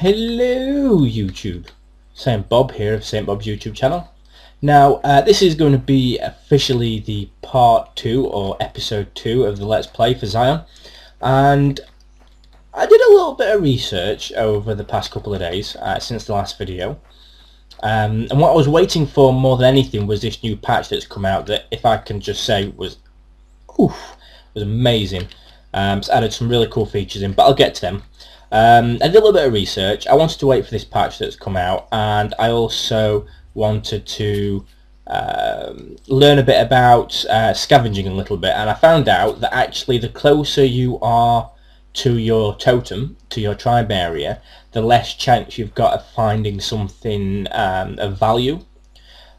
Hello YouTube, Saintbob here of Saintbob's YouTube channel. Now this is going to be officially the part 2 or episode 2 of the Let's Play for Xsyon, and I did a little bit of research over the past couple of days since the last video, and what I was waiting for more than anything was this new patch that's come out that, if I can just say, was amazing. It's added some really cool features in, but I'll get to them. I did a little bit of research. I wanted to wait for this patch that's come out, and I also wanted to learn a bit about scavenging a little bit, and I found out that actually the closer you are to your totem, to your tribe area, the less chance you've got of finding something of value,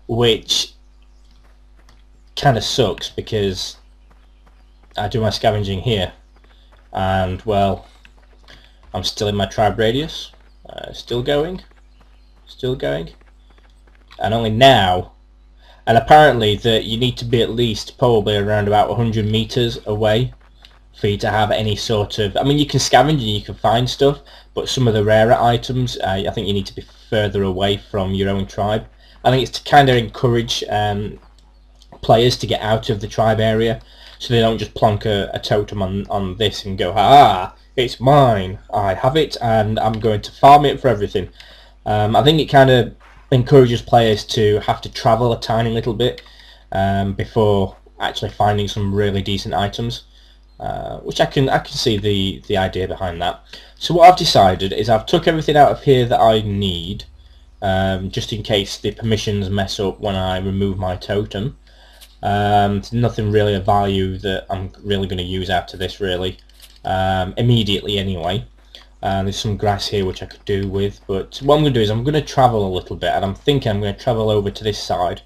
which kind of sucks because I do my scavenging here and, well, I'm still in my tribe radius, still going, and only now, and apparently that you need to be at least probably around about 100 meters away for you to have any sort of, I mean, you can scavenge and you can find stuff, but some of the rarer items, I think you need to be further away from your own tribe. I think it's to kind of encourage players to get out of the tribe area, so they don't just plonk a totem on this and go, ah, it's mine, I have it, and I'm going to farm it for everything. I think it kind of encourages players to have to travel a tiny little bit before actually finding some really decent items, which I can see the idea behind that. So what I've decided is I've took everything out of here that I need, just in case the permissions mess up when I remove my totem. There's nothing really of value that I'm really going to use after this, really. Immediately anyway. There's some grass here which I could do with, but what I'm going to do is I'm going to travel a little bit, and I'm thinking I'm going to travel over to this side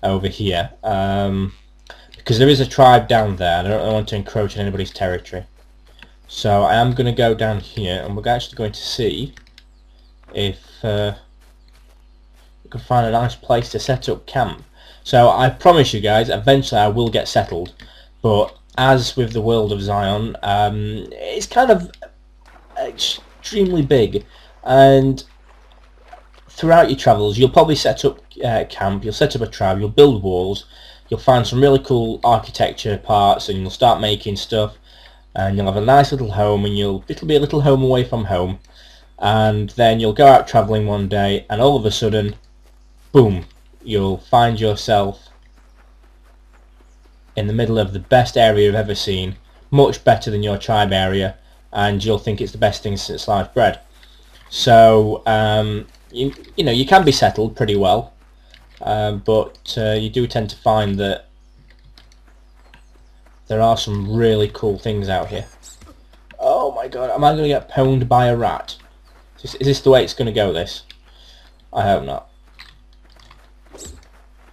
over here, because there is a tribe down there and I don't want to encroach on anybody's territory. So I am going to go down here, and we're actually going to see if we can find a nice place to set up camp. So I promise you guys, eventually I will get settled, but as with the world of Xsyon, it's kind of extremely big, and throughout your travels you'll probably set up camp, you'll set up a tribe, you'll build walls, you'll find some really cool architecture parts, and you'll start making stuff, and you'll have a nice little home, and it'll be a little home away from home, and then you'll go out travelling one day, and all of a sudden, boom, you'll find yourself in the middle of the best area you've ever seen, much better than your tribe area, and you'll think it's the best thing since sliced bread. So you know, you can be settled pretty well, but you do tend to find that there are some really cool things out here. Oh my god, am I going to get pwned by a rat? Is this the way it's going to go, this? I hope not.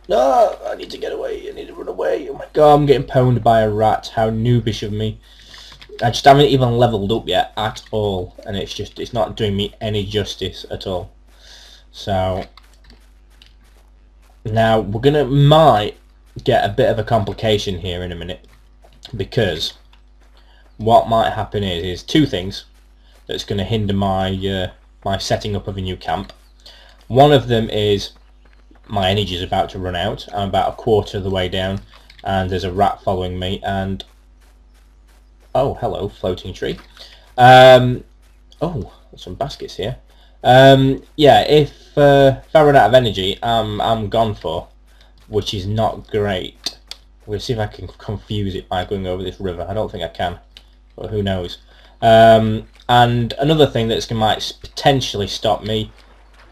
No, I need to get away, I need to run away. Oh my god, I'm getting pwned by a rat. How noobish of me. I just haven't even leveled up yet at all, and it's not doing me any justice at all. So now we're might get a bit of a complication here in a minute, because what might happen is two things that's going to hinder my my setting up of a new camp. One of them is my energy is about to run out. I'm about a quarter of the way down, and there's a rat following me, and oh, hello, floating tree. Oh, there's some baskets here. Yeah, if I run out of energy, I'm gone for, which is not great. We'll see if I can confuse it by going over this river. I don't think I can, but who knows. And another thing that might potentially stop me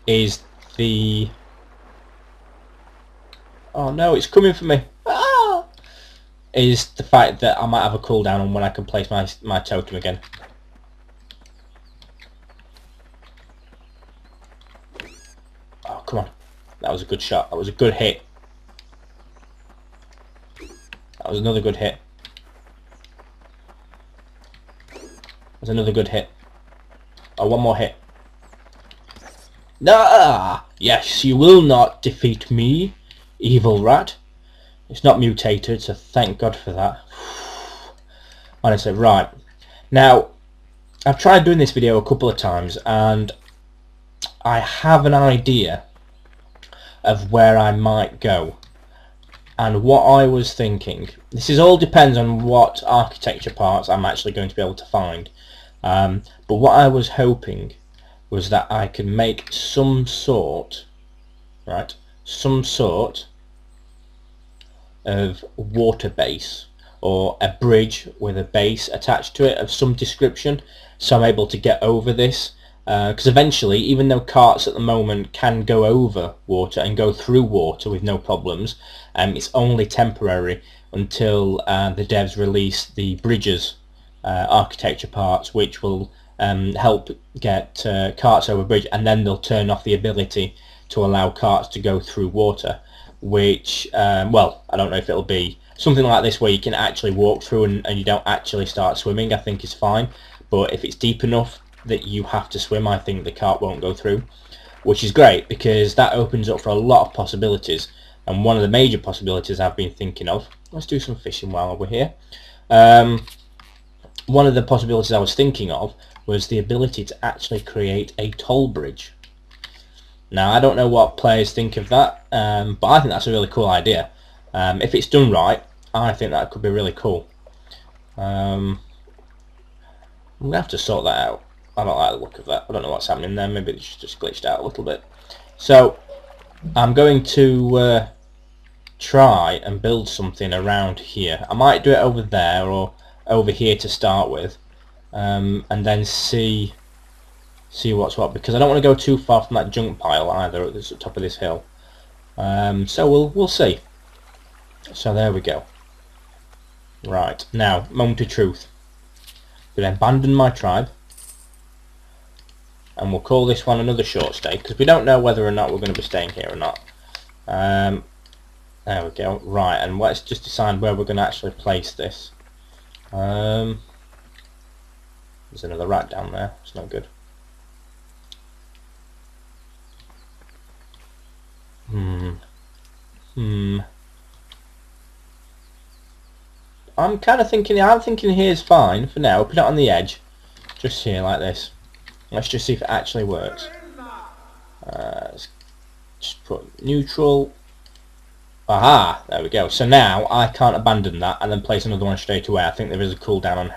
is the... oh no, it's coming for me. Ah! Is the fact that I might have a cooldown on when I can place my totem again. Oh, come on. That was a good shot. That was a good hit. That was another good hit. That was another good hit. Oh, one more hit. Ah! Yes, you will not defeat me, evil rat. It's not mutated, so thank God for that. Honestly, right. Now, I've tried doing this video a couple of times, and I have an idea of where I might go. And what I was thinking, this is all depends on what architecture parts I'm actually going to be able to find. But what I was hoping was that I could make some sort of water base, or a bridge with a base attached to it of some description, so I'm able to get over this, because eventually, even though carts at the moment can go over water and go through water with no problems, it's only temporary until the devs release the bridges architecture parts, which will help get carts over bridge, and then they'll turn off the ability to allow carts to go through water, which, well, I don't know if it'll be something like this where you can actually walk through and you don't actually start swimming. I think is fine, but if it's deep enough that you have to swim, I think the cart won't go through, which is great because that opens up for a lot of possibilities. And one of the major possibilities I've been thinking of, let's do some fishing while we're here. One of the possibilities I was thinking of was the ability to actually create a toll bridge. Now, I don't know what players think of that, but I think that's a really cool idea. If it's done right, I think that could be really cool. I'm going to have to sort that out. I don't like the look of that. I don't know what's happening there. Maybe it's just glitched out a little bit. So, I'm going to try and build something around here. I might do it over there or over here to start with, and then see what's what, because I don't want to go too far from that junk pile either at the top of this hill. So we'll see. So there we go. Right, now, moment of truth. I'm going to abandon my tribe, and we'll call this one another short stay, because we don't know whether or not we're going to be staying here or not. There we go. Right, and let's just decide where we're going to actually place this. There's another rat down there. It's not good. I'm thinking here's fine for now. Put it on the edge, just here like this. Let's just see if it actually works. Let's just put neutral. Aha! There we go. So now I can't abandon that and then place another one straight away. I think there is a cooldown on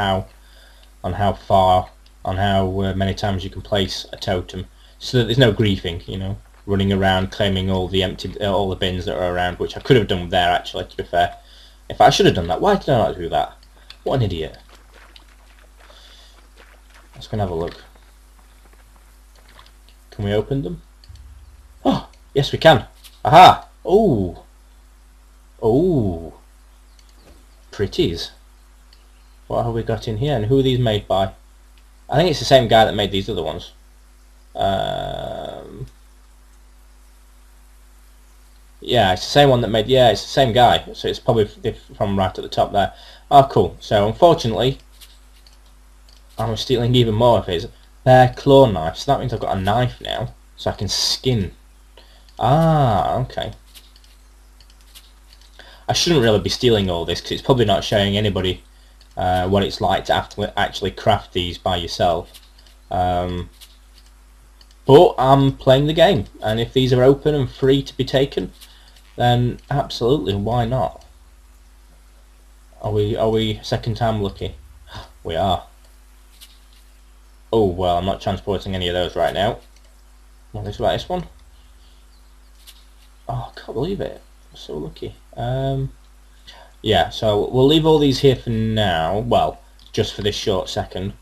how many times you can place a totem, so that there's no griefing, you know, running around claiming all the bins that are around, which I could have done there actually, to be fair. In fact, I should have done that. Why did I not do that? What an idiot. Let's go and have a look. Can we open them? Oh, yes we can. Aha! Oh! Oh! Pretties. What have we got in here? And who are these made by? I think it's the same guy that made these other ones. Yeah, it's the same one that made... Yeah, it's the same guy. So it's probably from right at the top there. Oh, cool. So, unfortunately, I'm stealing even more of his. They're claw knives. So that means I've got a knife now. So I can skin. Ah, okay. I shouldn't really be stealing all this, because it's probably not showing anybody what it's like to actually craft these by yourself. But I'm playing the game, and if these are open and free to be taken, then absolutely, why not? Are we second time lucky? We are. Oh well, I'm not transporting any of those right now. What is this one? Oh, I can't believe it. I'm so lucky. Yeah, so we'll leave all these here for now. Well, just for this short second,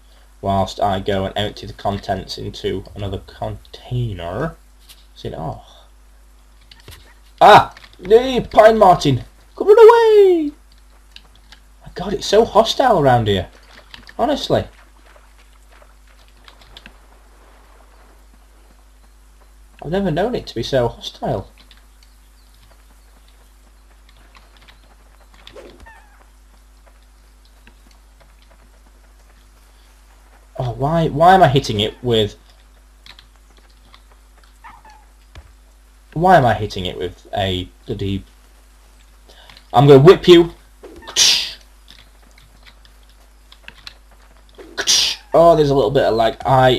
whilst I go and empty the contents into another container. See, oh. Ah! Hey, Pine Martin! Come run away! My God, it's so hostile around here. Honestly. I've never known it to be so hostile. Oh, why am I hitting it with... Why am I hitting it with a bloody... I'm going to whip you. Oh, there's a little bit of lag.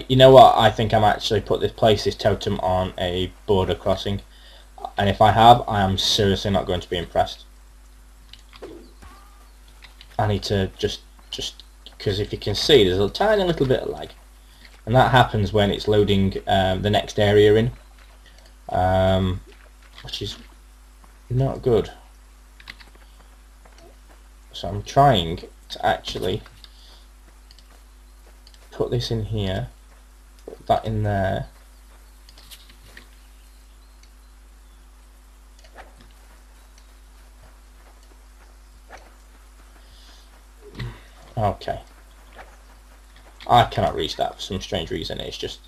You know what? I think I'm actually place this totem on a border crossing, and if I have, I am seriously not going to be impressed. I need to just because if you can see, there's a tiny little bit of lag, and that happens when it's loading the next area in, which is not good. So I'm trying to actually put this in here, put that in there. Okay. I cannot reach that for some strange reason. It's just...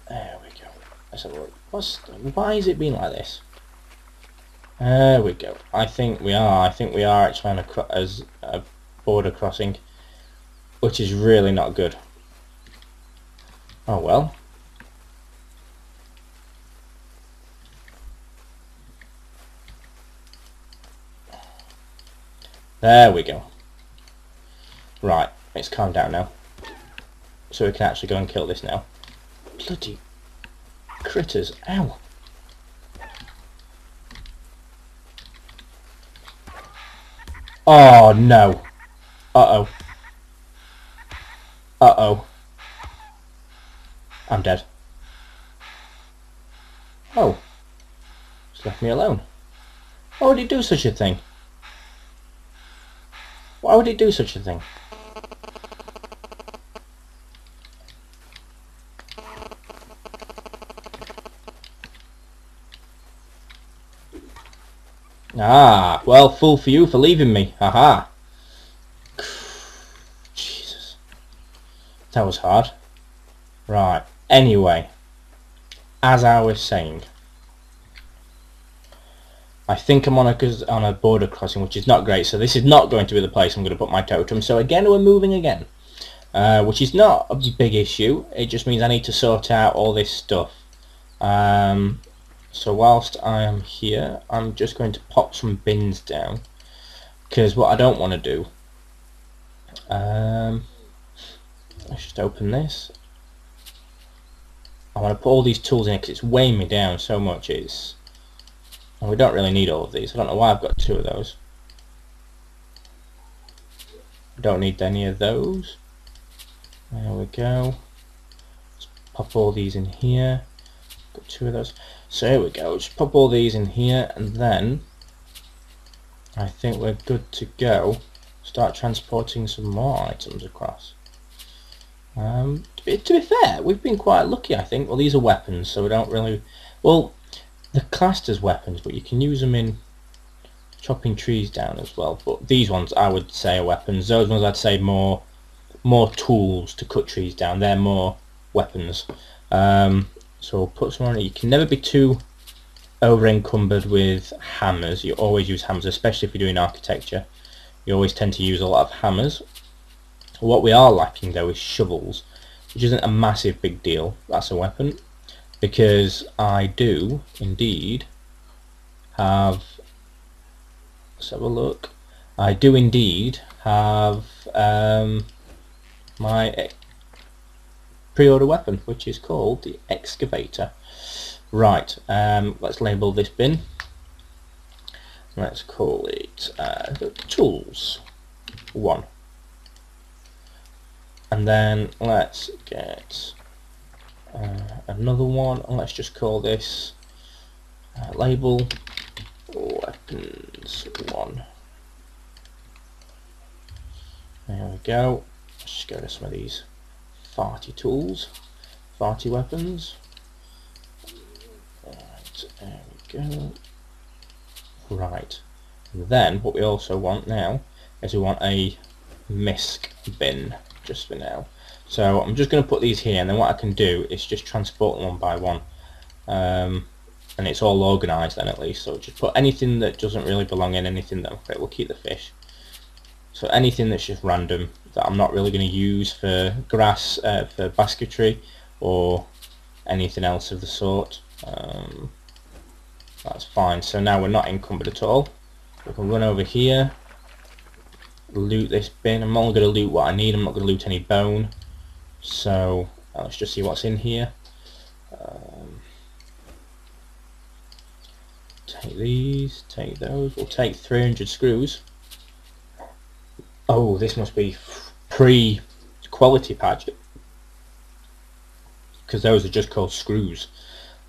There we go. Let's have a look. Why is it being like this? There we go. I think we are actually on a border crossing, which is really not good. Oh well. There we go. Right, it's calmed down now. So we can actually go and kill this now. Bloody critters. Ow. Oh no. Uh-oh. Uh-oh. I'm dead. Oh. Just left me alone. Why would he do such a thing? Why would he do such a thing? Ah, well, fool for you for leaving me. Haha. Jesus. That was hard. Right. Anyway, as I was saying, I think I'm on a border crossing, which is not great. So this is not going to be the place I'm going to put my totem. So again, we're moving again, which is not a big issue. It just means I need to sort out all this stuff. So whilst I am here, I'm just going to pop some bins down, because what I don't want to do, let's just open this. I want to put all these tools in because it's weighing me down so much. And we don't really need all of these. I don't know why I've got 2 of those. Don't need any of those. There we go. Let's pop all these in here. Got 2 of those. So here we go. Just pop all these in here, and then I think we're good to go. Start transporting some more items across. To be fair, we've been quite lucky, I think. Well, these are weapons, so we don't really... Well, they're classed as weapons, but you can use them in chopping trees down as well. But these ones, I would say, are weapons. Those ones, I'd say, more tools to cut trees down. They're more weapons. So we'll put some on it. You can never be too over encumbered with hammers. You always use hammers, especially if you're doing architecture. You always tend to use a lot of hammers. What we are lacking though is shovels, which isn't a massive big deal. That's a weapon, because I do indeed have... Let's have a look. I do indeed have my pre-order weapon, which is called the excavator. Right, let's label this bin. Let's call it tools 1. And then let's get another one, and let's just call this label weapons 1. There we go. Let's just go to some of these farty tools, farty weapons. Right, there we go. Right, and then what we also want now is we want a misc bin, just for now. So I'm just going to put these here, and then what I can do is just transport them one by one, and it's all organised then at least. So just put anything that doesn't really belong in, anything that... Okay, we'll keep the fish. So anything that's just random, that I'm not really going to use for grass, for basketry, or anything else of the sort. That's fine. So now we're not encumbered at all. We can run over here. loot this bin. I'm only going to loot what I need. I'm not going to loot any bone. So let's just see what's in here. Take these, take those. We'll take 300 screws. Oh, this must be pre-quality patch, because those are just called screws.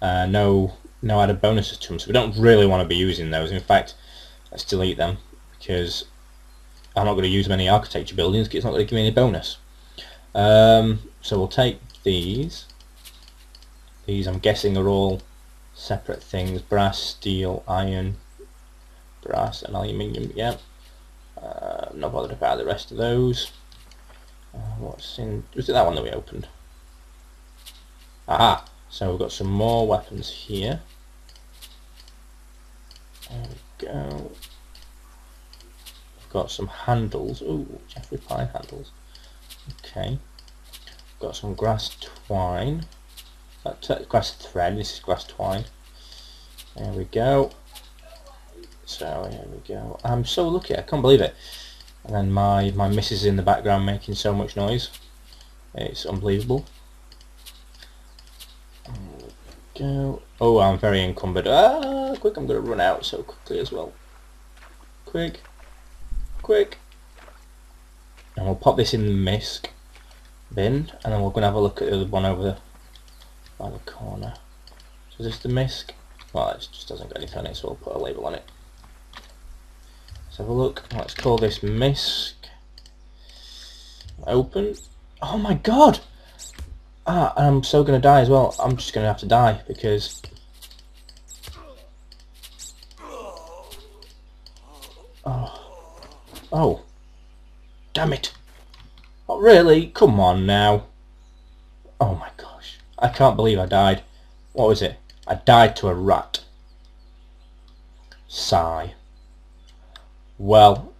No added bonuses to them, so we don't really want to be using those. In fact, let's delete them, because I'm not going to use them in any architecture buildings, because it's not going to give me any bonus. So we'll take these. These, I'm guessing, are all separate things: brass, steel, iron, brass and aluminium. Yeah. Not bothered about the rest of those. What's in? Was it that one that we opened? Aha! So we've got some more weapons here. There we go. We've got some handles. Ooh, Jeffrey Pine handles. Okay. Got some grass twine. Grass thread. This is grass twine. There we go. So here we go. I'm so lucky. I can't believe it. And then my missus is in the background making so much noise. It's unbelievable. There we go. Oh, I'm very encumbered. Quick! I'm going to run out so quickly as well. Quick! And we'll pop this in the misc bin, and then we're going to have a look at the other one over by the corner. So is this the misc? Well, it just doesn't got anything on it, so we'll put a label on it. Let's have a look. Let's call this misc. Open. Oh my god! I'm so going to die as well. I'm just going to have to die because... Oh. Damn it. Oh, really? Come on now. Oh my gosh. I can't believe I died. What was it? I died to a rat. Sigh. Well,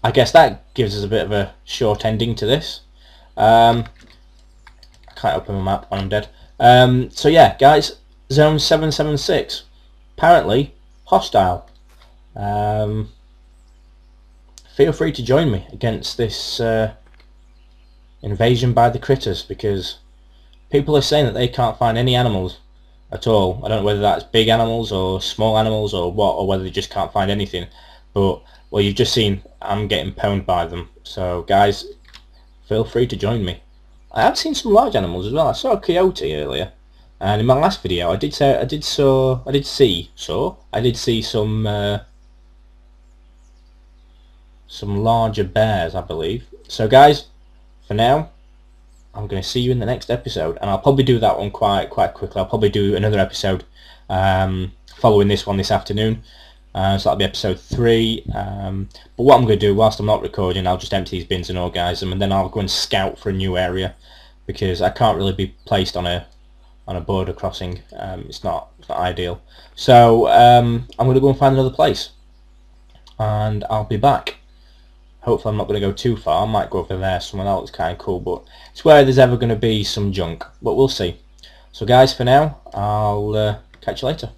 I guess that gives us a bit of a short ending to this. I can't open my map when I'm dead. So yeah, guys, Zone 776. Apparently hostile. Feel free to join me against this invasion by the critters, because people are saying that they can't find any animals at all. I don't know whether that's big animals or small animals or what, or whether they just can't find anything. But, well, you've just seen I'm getting pwned by them. So, guys, feel free to join me. I have seen some large animals as well. I saw a coyote earlier, and in my last video I did see some larger bears, I believe. So, guys, for now, I'm going to see you in the next episode, and I'll probably do that one quite quickly. I'll probably do another episode following this one this afternoon. So that'll be episode 3. But what I'm going to do, whilst I'm not recording, I'll just empty these bins and organise them, and then I'll go and scout for a new area, because I can't really be placed on a border crossing. It's not ideal. So I'm going to go and find another place, and I'll be back. Hopefully I'm not going to go too far. I might go over there somewhere else that's kind of cool, but it's where there's ever going to be some junk. But we'll see. So guys, for now, I'll catch you later.